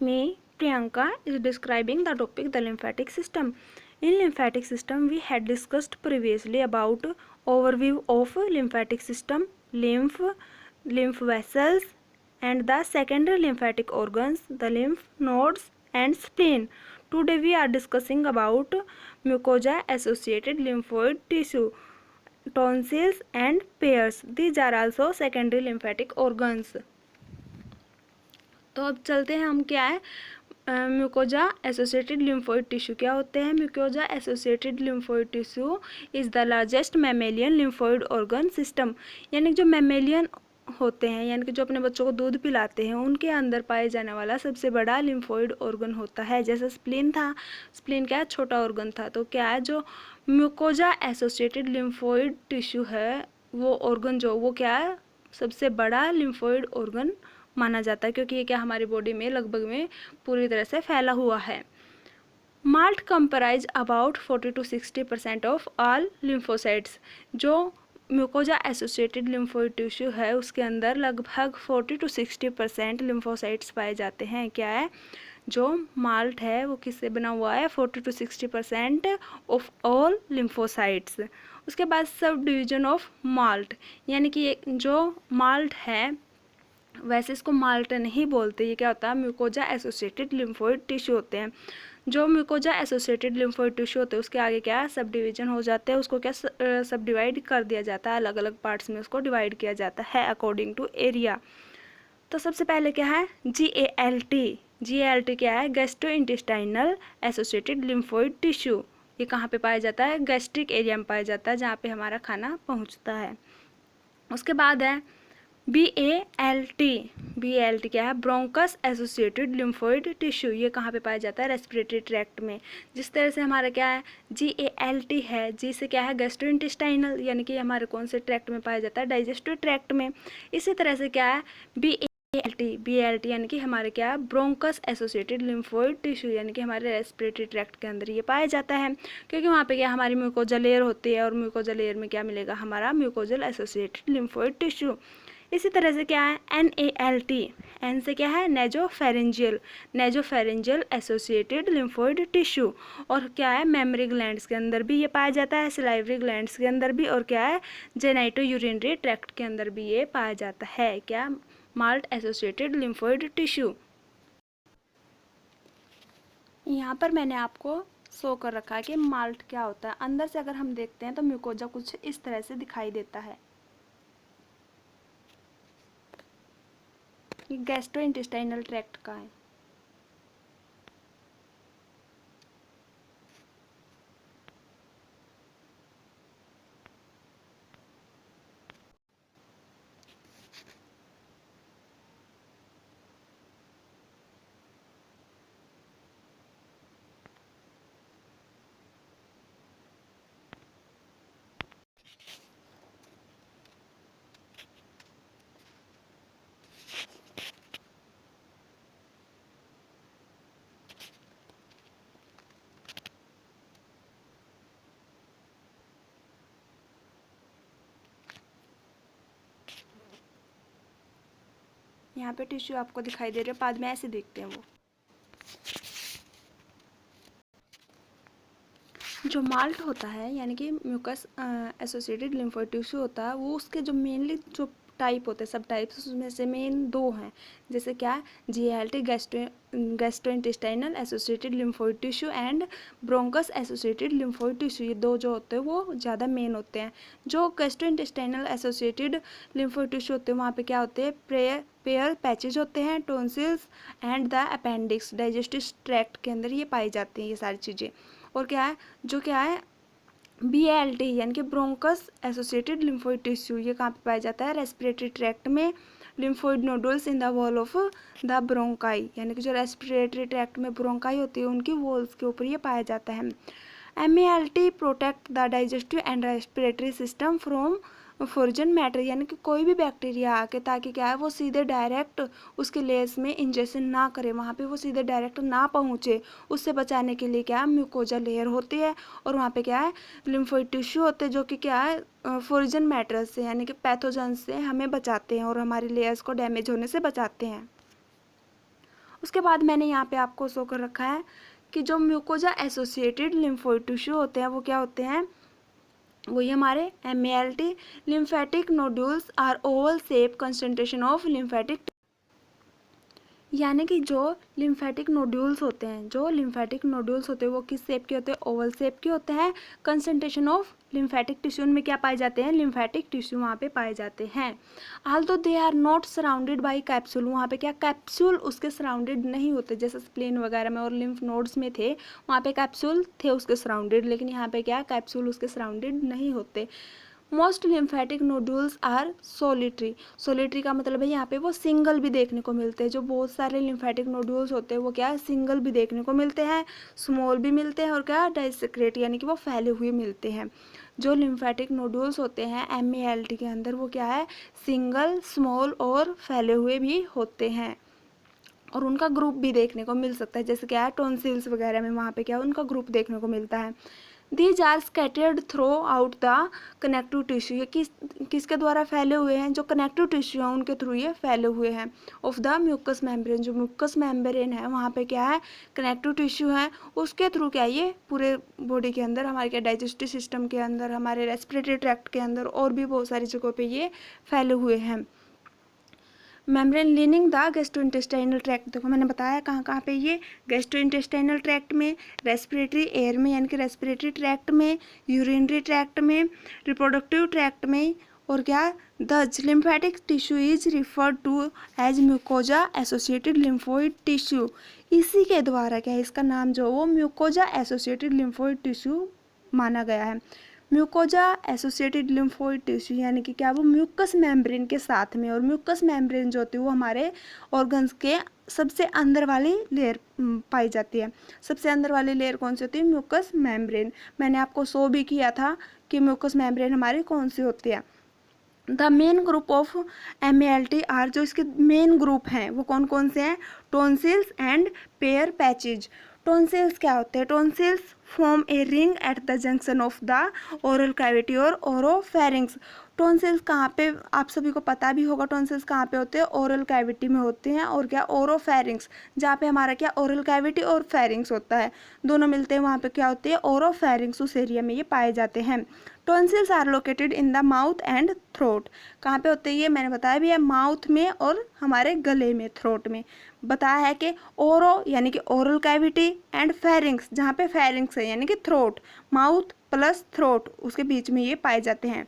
Me, Priyanka, is describing the topic the lymphatic system. In lymphatic system, we had discussed previously about overview of lymphatic system, lymph vessels, and the secondary lymphatic organs, the lymph nodes and spleen. Today we are discussing about mucosa associated lymphoid tissue, tonsils and pairs. These are also secondary lymphatic organs. तो अब चलते हैं हम क्या है mucosa associated lymphoid tissue क्या होते हैं. Mucosa associated lymphoid tissue is the largest mammalian lymphoid organ system. यानी जो मैमेलियन होते हैं, यानी कि जो अपने बच्चों को दूध पिलाते हैं, उनके अंदर पाए जाने वाला सबसे बड़ा लिम्फोइड ऑर्गन होता है. जैसे स्प्लीन था, स्प्लीन क्या है, छोटा ऑर्गन था. तो क्या है, जो म्यूकोजा एसोसिएटेड लिम्फोइड टिश्यू है, वो ऑर्गन जो वो क्या है, सबसे बड़ा लिम्फोइड ऑर्गन माना जाता है, क्योंकि ये क्या हमारी बॉडी में लगभग में पूरी तरह से फैला हुआ है. Malt comprise about 40 to 60% of all lymphocytes. जो म्यूकोजा एसोसिएटेड लिम्फोइड टिश्यू है, उसके अंदर लगभग 40 to 60% लिम्फोसाइट्स पाए जाते हैं. क्या है, जो माल्ट है वो किससे बना हुआ है, 40 to 60% ऑफ ऑल लिम्फोसाइट्स. उसके बाद सब डिवीजन ऑफ माल्ट, यानी कि जो माल्ट है, वैसे इसको माल्ट नहीं बोलते. ये क्या होता है, म्यूकोजा एसोसिएटेड लिम्फोइड टिश्यू होते हैं. जो म्यूकोजा एसोसिएटेड लिम्फोइड टिश्यू होते हैं, उसके आगे क्या सब डिवीजन हो जाते हैं. उसको क्या सब डिवाइड कर दिया जाता है, अलग अलग पार्ट्स में उसको डिवाइड किया जाता है अकॉर्डिंग टू एरिया. तो सबसे पहले क्या है, GALT. GALT क्या है, गैस्ट्रोइंटेस्टाइनल एसोसिएटेड लिम्फोइड टिश्यू. ये कहाँ पे पाया जाता है, गैस्ट्रिक एरिया में पाया जाता है, जहाँ पे हमारा खाना पहुँचता है. उसके बाद है BALT. BALT क्या है, ब्रोंकस एसोसिएटेड लिम्फोइड टिश्यू. ये कहाँ पे पाया जाता है, रेस्पिरेटरी ट्रैक्ट में. जिस तरह से हमारा क्या है, GALT है, जी से क्या है, गैस्ट्रोइंटेस्टाइनल, यानी कि हमारे कौन से ट्रैक्ट में पाया जाता है, डाइजेस्टिव ट्रैक्ट में. इसी तरह से क्या है, BALT यानी कि हमारे क्या है, ब्रोंकस एसोसिएटेड लिम्फोइड टिश्यू, यानी कि हमारे रेस्पिरेटरी ट्रैक्ट के अंदर ये पाया जाता है, क्योंकि वहाँ पे क्या हमारी म्यूकोजा लेयर होती है, और म्यूकोजा लेयर में क्या मिलेगा, हमारा म्यूकोजल एसोसिएटेड लिम्फोइड टिश्यू. इसी तरह से क्या है, NALT. एन से क्या है, नेजोफेरेंजियल एसोसिएटेड लिम्फोइड टिश्यू. और क्या है, मेमरी ग्लैंड्स के अंदर भी ये पाया जाता है, सिलाइवरी ग्लैंड्स के अंदर भी, और क्या है, जेनाइटो यूरिनरी ट्रैक्ट के अंदर भी ये पाया जाता है. क्या, माल्ट एसोसिएटेड लिम्फोइड टिश्यू. यहाँ पर मैंने आपको शो कर रखा है कि माल्ट क्या होता है. अंदर से अगर हम देखते हैं तो म्यूकोजा कुछ इस तरह से दिखाई देता है. गैस्ट्रोइंटेस्टाइनल ट्रैक्ट का है. यहाँ पे टिश्यू आपको दिखाई दे रहे हैं, बाद में ऐसे देखते हैं वो. जो माल्ट होता है, यानी कि म्यूकस एसोसिएटेड लिम्फोइड टिश्यू होता है, वो उसके जो मेनली जो टाइप होते हैं, सब टाइप्स, उसमें से मेन दो हैं. जैसे क्या, GALT gastrointestinal associated lymphoid tissue and bronchus associated lymphoid tissue. ये दो जो होते हैं वो ज़्यादा मेन होते हैं. जो गैस्ट्रोइंटेस्टाइनल एसोसिएटेड लिम्फोइड टिश्यू होते हैं, वहाँ पे क्या होते हैं, पेयर पैचेज होते हैं, tonsils and the appendix, digestive tract के अंदर ये पाई जाती हैं ये सारी चीज़ें. और क्या है, जो क्या है, BALT यानी कि ब्रोंकस एसोसिएटेड लिम्फोइड टिश्यू. ये कहाँ पे पाया जाता है, रेस्पिरेटरी ट्रैक्ट में. Lymphoid nodules in the wall of the bronchi, यानी कि जो रेस्पिरेटरी ट्रैक्ट में ब्रोंकाई होती है, उनकी वॉल्स के ऊपर ये पाया जाता है. MALT protect the digestive and respiratory system from foreign matter, यानी कि कोई भी बैक्टीरिया आके, ताकि क्या है, वो सीधे डायरेक्ट उसके लेयर्स में इंजेक्शन ना करे, वहाँ पे वो सीधे डायरेक्ट ना पहुँचे. उससे बचाने के लिए क्या है, म्यूकोजा लेयर होती है, और वहाँ पे क्या है, लिम्फोइड टिश्यू होते हैं, जो कि क्या है, फॉरेन मैटर से, यानी कि पैथोजन से हमें बचाते हैं और हमारी लेयर्स को डैमेज होने से बचाते हैं. उसके बाद मैंने यहाँ पे आपको शो कर रखा है कि जो म्यूकोजा एसोसिएटेड लिम्फोइड टिश्यू होते हैं वो क्या होते हैं, वही हमारे MALT lymphatic nodules are oval shape concentration of lymphatic, यानी कि जो लिम्फेटिक नोड्यूल्स होते हैं वो किस शेप के होते हैं, ओवल शेप के होते हैं। कंसंट्रेशन ऑफ लिम्फेटिक टिश्यू में क्या पाए जाते हैं, लिम्फेटिक टिश्यू वहाँ पे पाए जाते हैं। Although they are not surrounded by capsule, वहाँ पे क्या कैप्सूल उसके सराउंडेड नहीं होते, जैसे स्प्लेन वगैरह में और लिम्फ नोड्स में थे वहाँ पे कैप्सूल थे उसके सराउंडेड, लेकिन यहाँ पे क्या कैप्सूल उसके सराउंडेड नहीं होते। Most lymphatic nodules are solitary का मतलब है यहाँ पे वो सिंगल भी देखने को मिलते हैं। जो बहुत सारे लिम्फेटिक नोड्यूल्स होते हैं वो क्या है, सिंगल भी देखने को मिलते हैं, स्मॉल भी मिलते हैं और क्या डाइसेक्रेट यानी कि वो फैले हुए मिलते हैं। जो लिम्फेटिक नोड्यूल्स होते हैं MALT के अंदर वो क्या है, सिंगल, स्मॉल और फैले हुए भी होते हैं और उनका ग्रुप भी देखने को मिल सकता है, जैसे क्या है टॉन्सिल्स वगैरह में वहाँ पे क्या उनका ग्रुप देखने को मिलता है। These are scattered throughout the connective tissue, ये किसके द्वारा फैले हुए हैं, जो कनेक्टिव टिश्यू हैं उनके थ्रू ये फैले हुए हैं। ऑफ द म्यूकस मेम्ब्रेन, जो म्यूकस मेम्ब्रेन है वहाँ पे क्या है कनेक्टिव टिश्यू है, उसके थ्रू क्या ये पूरे बॉडी के अंदर हमारे क्या डाइजेस्टिव सिस्टम के अंदर, हमारे रेस्पिरेटरी ट्रैक्ट के अंदर और भी बहुत सारी जगहों पे ये फैले हुए हैं। Membrane lining the gastrointestinal tract, देखो मैंने बताया कहाँ कहाँ पे ये गैस्ट्रोइंटेस्टाइनल ट्रैक्ट में, रेस्पिरेटरी एयर में यानी कि रेस्पिरेटरी ट्रैक्ट में, यूरिनरी ट्रैक्ट में, रिप्रोडक्टिव ट्रैक्ट में, और क्या the lymphatic tissue is referred to as mucosa associated lymphoid tissue, इसी के द्वारा क्या है इसका नाम जो वो म्यूकोजा एसोसिएटेड लिम्फोइड टिश्यू माना गया है। म्यूकोजा एसोसिएटेड लिम्फोइड टिश्यू यानी कि क्या वो म्यूकस मेम्ब्रेन के साथ में, और म्यूकस मेम्ब्रेन जो होती है वो हमारे ऑर्गन्स के सबसे अंदर वाली लेयर पाई जाती है। सबसे अंदर वाली लेयर कौन सी होती है, म्यूकस मेम्ब्रेन। मैंने आपको शो भी किया था कि म्यूकस मेम्ब्रेन हमारी कौन सी होती है। The main group of MALT are, जो इसके मेन ग्रुप हैं वो कौन कौन से हैं, tonsils and pair patches. Tonsils क्या होते हैं, tonsils form a ring at the junction of the oral cavity और ओरोफेरिंक्स। टॉन्सिल्स कहाँ पे, आप सभी को पता भी होगा टॉन्सिल्स कहाँ पे होते हैं, ओरल कैविटी में होते हैं, और क्या ओरोफेरिंक्स, जहाँ पे हमारा क्या ओरल कैविटी और फेरिंक्स होता है दोनों मिलते हैं वहाँ पे क्या होते हैं ओरोफेरिंक्स, उस एरिया में ये पाए जाते हैं। Tonsils are located in the mouth and throat, कहाँ पे होते हैं ये मैंने बताया भी है, माउथ में और हमारे गले में, थ्रोट में। बताया है कि ओरो यानी कि ओरल कैविटी एंड फेरिंक्स, जहाँ पे फेरिंक्स है यानी कि थ्रोट, माउथ प्लस थ्रोट उसके बीच में ये पाए जाते हैं।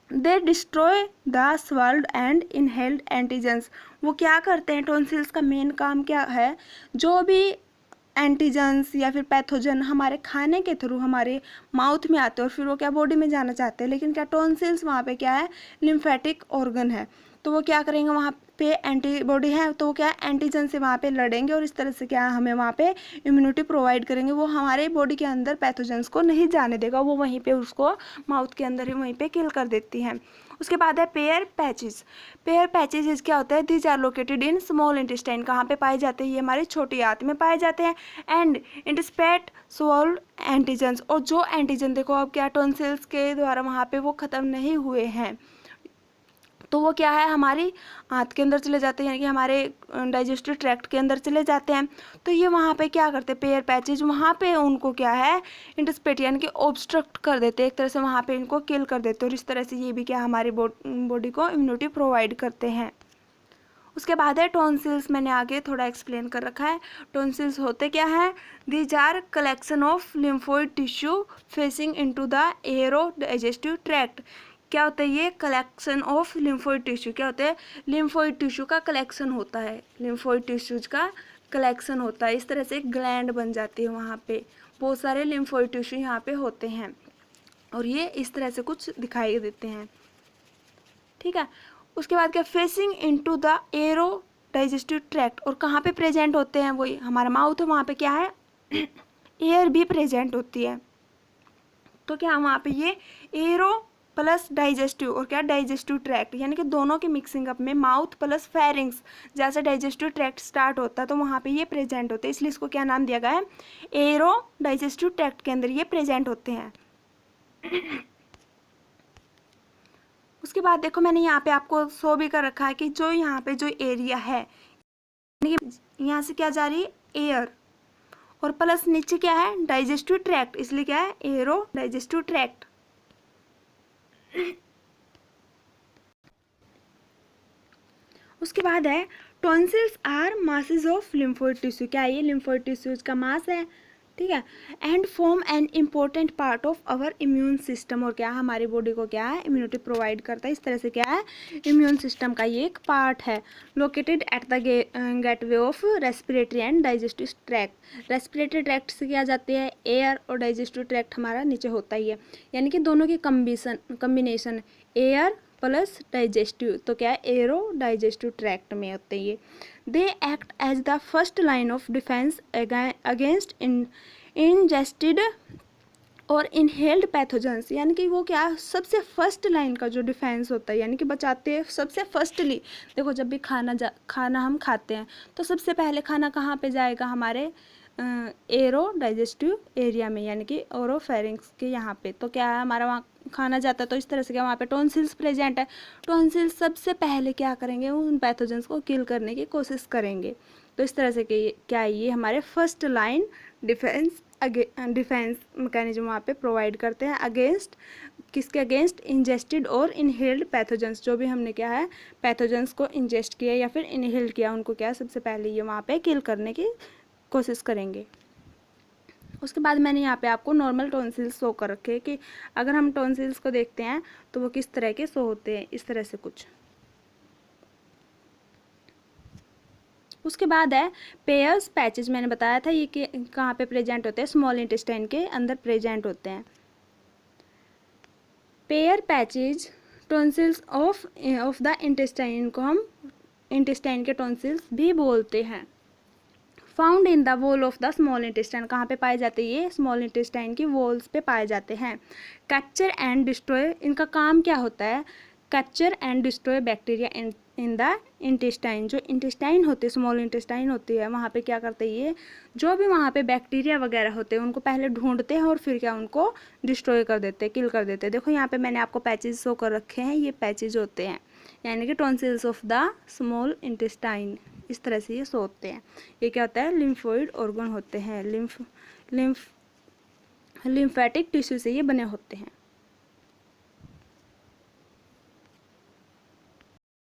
दे destroy the swelled and inhaled antigens, वो क्या करते हैं, टॉन्सिल्स का मेन काम क्या है, जो भी एंटीजेंस या फिर पैथोजन हमारे खाने के थ्रू हमारे माउथ में आते हैं और फिर वो क्या बॉडी में जाना चाहते हैं, लेकिन क्या टॉन्सिल्स वहाँ पे क्या है लिम्फेटिक ऑर्गन है, तो वो क्या करेंगे वहाँ पे एंटीबॉडी है तो वो क्या एंटीजन से वहाँ पे लड़ेंगे और इस तरह से क्या हमें वहाँ पे इम्यूनिटी प्रोवाइड करेंगे, वो हमारे बॉडी के अंदर पैथोजेंस को नहीं जाने देगा, वो वहीं पे उसको माउथ के अंदर ही वहीं पे किल कर देती हैं। उसके बाद है पेयर पैचेस। पेयर पैचेस क्या होता है, these are located in small intestine, कहाँ पे पाए जाते हैं, ये हमारी छोटी आंत में पाए जाते हैं। एंड इंटस्पेट सोल्ड एंटीजन्स, और जो एंटीजन देखो अब क्या टॉन्सिल्स के द्वारा वहाँ पे वो ख़त्म नहीं हुए हैं, तो वो क्या है हमारी आंत के अंदर चले जाते हैं यानी कि हमारे डाइजेस्टिव ट्रैक्ट के अंदर चले जाते हैं। तो ये वहाँ पे क्या करते हैं पेयर पैचेज, वहाँ पे उनको क्या है इंटस्पेट यानी कि ऑब्स्ट्रक्ट कर देते हैं, एक तरह से वहाँ पे इनको किल कर देते हैं, और इस तरह से ये भी क्या हमारी बॉडी को इम्यूनिटी प्रोवाइड करते हैं। उसके बाद है टॉन्सिल्स, मैंने आगे थोड़ा एक्सप्लेन कर रखा है। टॉन्सिल्स होते क्या है, these are collection of lymphoid tissue facing into the aerodigestive tract. क्या होता है ये कलेक्शन ऑफ लिम्फोइड टिश्यू, क्या होता है लिम्फोइड टिश्यू का कलेक्शन होता है, लिम्फोइड टिश्यूज का कलेक्शन होता है, इस तरह से एक ग्लैंड बन जाती है, वहाँ पे बहुत सारे लिम्फोइड टिश्यू यहाँ पे होते हैं और ये इस तरह से कुछ दिखाई देते हैं, ठीक है। उसके बाद क्या facing into the aerodigestive tract, और कहाँ पे प्रेजेंट होते हैं, वही हमारा माउथ है वहाँ पे क्या है एयर भी प्रेजेंट होती है, तो क्या वहाँ पे ये एरो प्लस डाइजेस्टिव और क्या डाइजेस्टिव ट्रैक्ट यानी कि दोनों के मिक्सिंग अप में माउथ प्लस फेरिंग्स जैसे डाइजेस्टिव ट्रैक्ट स्टार्ट होता है तो वहाँ पे ये प्रेजेंट होते हैं, इसलिए इसको क्या नाम दिया गया है एरो डाइजेस्टिव ट्रैक्ट के अंदर ये प्रेजेंट होते हैं। उसके बाद देखो मैंने यहाँ पे आपको शो भी कर रखा है कि जो यहाँ पे जो एरिया है यहाँ से क्या जा रही है, एयर, और प्लस नीचे क्या है, डाइजेस्टिव ट्रैक्ट, इसलिए क्या है, एरो डाइजेस्टिव ट्रैक्ट। उसके बाद है tonsils are masses of lymphoid tissue, क्या है ये, लिम्फोइड टिश्यूज का मास है, ठीक है, and form an important part of our immune system, और क्या हमारी बॉडी को क्या है, इम्यूनिटी प्रोवाइड करता है, इस तरह से क्या है, इम्यून सिस्टम का ये एक पार्ट है। Located at the gateway of respiratory and digestive tract, respiratory tract से क्या जाती है, एयर, और डाइजेस्टिव ट्रैक्ट हमारा नीचे होता ही है, यानी कि दोनों की कम्बिनेशन एयर प्लस डाइजेस्टिव, तो क्या है, एरो डाइजेस्टिव ट्रैक्ट में होते हैं ये। They act as the first line of defence against ingested और इनहेल्ड पैथोजेंस, यानी कि वो क्या, सबसे फर्स्ट लाइन का जो डिफेंस होता है, यानी कि बचाते हैं सबसे फर्स्टली। देखो जब भी खाना हम खाते हैं तो सबसे पहले खाना कहाँ पे जाएगा, हमारे एरो डाइजेस्टिव एरिया में, यानी कि ओरोफेरिंक्स के यहाँ पे, तो क्या है, हमारा वहाँ खाना जाता है, तो इस तरह से क्या, वहाँ पे टॉन्सिल्स प्रेजेंट है, टॉन्सिल्स सबसे पहले क्या करेंगे, उन पैथोजेंस को किल करने की कोशिश करेंगे, तो इस तरह से क्या है, ये हमारे फर्स्ट लाइन डिफेंस मैकेनिज्म वहाँ पे प्रोवाइड करते हैं अगेंस्ट, किसके अगेंस्ट, इंजेस्टेड और इनहेल्ड पैथोजेंस, जो भी हमने क्या है, पैथोजेंस को इंजेस्ट किया या फिर इनहेल किया, उनको क्या सबसे पहले ये वहाँ पे किल करने की कोशिश करेंगे। उसके बाद मैंने यहाँ पे आपको नॉर्मल टॉन्सिल्स शो कर रखे हैं कि अगर हम टॉन्सिल्स को देखते हैं तो वो किस तरह के शो होते हैं, इस तरह से कुछ। उसके बाद है पेयर्स पैचेज, मैंने बताया था ये कि कहाँ पे प्रेजेंट होते हैं, स्मॉल इंटेस्टाइन के अंदर प्रेजेंट होते हैं। Pair patches tonsils of the intestine को हम इंटेस्टाइन के टॉन्सिल्स भी बोलते हैं। Found in the wall of the small intestine, कहाँ पे पाए जाते हैं, ये स्मॉल इंटेस्टाइन की वॉल्स पे पाए जाते हैं। कैप्चर एंड डिस्ट्रॉय, इनका काम क्या होता है, capture and destroy bacteria in the intestine, जो इंटेस्टाइन होते हैं, स्मॉल इंटेस्टाइन होती है, वहाँ पे क्या करते हैं ये, जो भी वहाँ पे बैक्टीरिया वगैरह होते हैं उनको पहले ढूंढते हैं और फिर क्या, उनको डिस्ट्रॉय कर देते हैं, किल कर देते हैं। देखो यहाँ पे मैंने आपको पैचेज शो कर रखे हैं, ये पैचेज होते हैं, यानी कि tonsils of the small intestine, इस तरह से ये शो होते हैं। ये क्या होता है, लिम्फोइड ऑर्गन होते हैं, लिम्फेटिक टिश्यू से ये बने होते हैं।